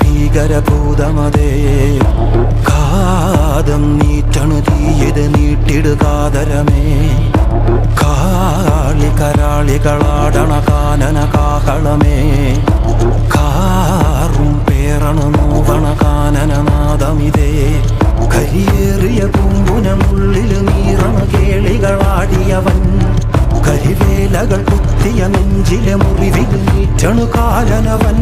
ഭീകരഭൂതമതേ കാതം നീറ്റണു തീയത് നീട്ടിടുകാതരമേ കരാളികളാടണ കാനന കാഹളമേ കാറും പേറണു നോവണ കാനനനാദമിതേ കരിയേറിയ പൂമ്പുനമുള്ളിൽ നീറണ കേളികളാടിയവൻ കരിവേലകൾ കുത്തിയ നെഞ്ചിലെ മുറിവിൽ നീറ്റണു കാലനവൻ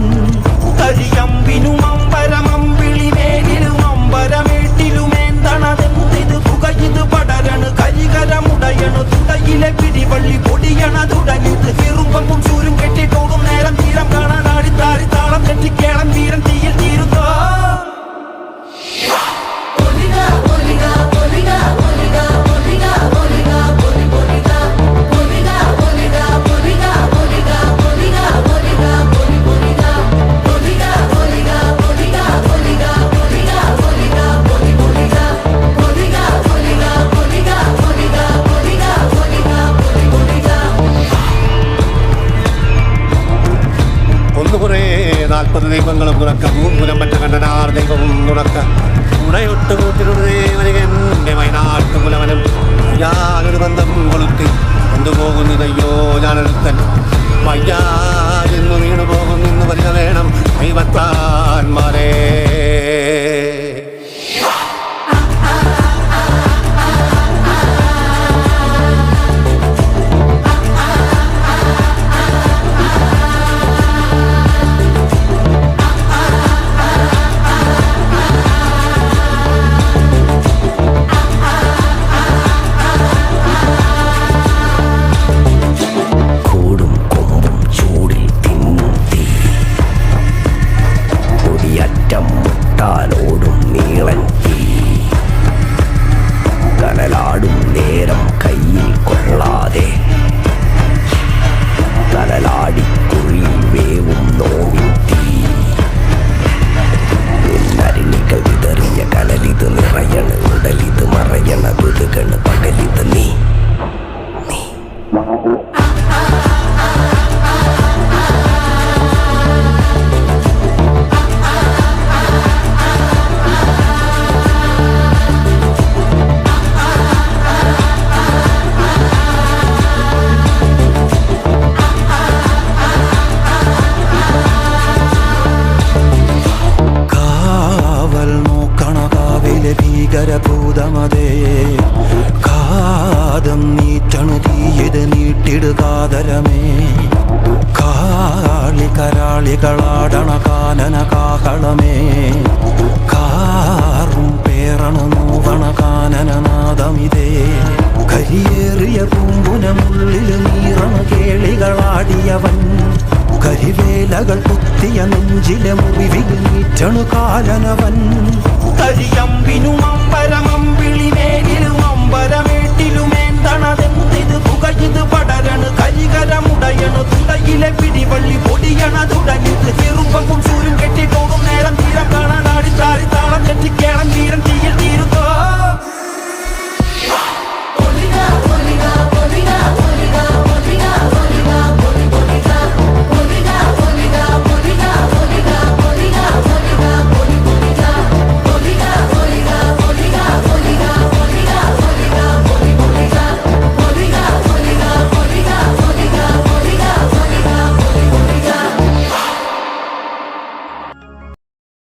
കരിയമ്പിനും അമ്പരമമ്പിളിമേലിലും അമ്പരമേട്ടിലുമേന്തണതെന്തിത് പുകയിത് പടരണു കരികരമുടയണു തുടയിലെ പിടിവള്ളി പൊടിയണ തുടങ്ങിത് ചെറുമ്പും ചൂരും കെട്ടിട്ടോടും നേരം തീരം കാണാൻ ആടിത്താരി താളം തെറ്റിക്കേളം തീരം തീയിൽ തീരുന്നോ ദൈവങ്ങളും തുറക്ക മൂലം മറ്റ കണ്ടനാർ ദൈവവും തുറക്ക ഉണയൊട്ട് കൂട്ടിരുടെ വയനാട്ടുകുലവനും യാതൊരു ബന്ധം കൊളുത്തി കൊണ്ടുപോകുന്നതയ്യോ ഞാനൊരുത്തൻ വയ്യാതെന്നു വീണു പോകുന്നെന്ന് വരിക വേണം ദൈവത്താന്മാരേ ഭീകരഭൂതമതേ കാതം നീറ്റണു തീയത് നീട്ടിടുകാതരമേ കരാളികളാടണ കാനന കാഹളമേ കാറും പേറണു നോവണ കാനനനാദമിതേ കരിയേറിയ പൂമ്പുനമുള്ളിൽ നീറണ കേളികളാടിയവൻ കരിവേലകൾ കുത്തിയ നെഞ്ചിലെ മുറിവിൽ നീറ്റണു കാലനവൻ കരിയമ്പിനും അമ്പരമമ്പിളിമേലിലും അമ്പരമേട്ടിലുമേന്തണതെന്തിത് പുകയിത് പടരണു കരികരമുടയണു തുടയിലെ പിടിവള്ളി പൊടിയണ തുടങ്ങിത് ചെറുമ്പും ചൂരും കെട്ടിട്ടോടും നേരം തീരം കാണാൻ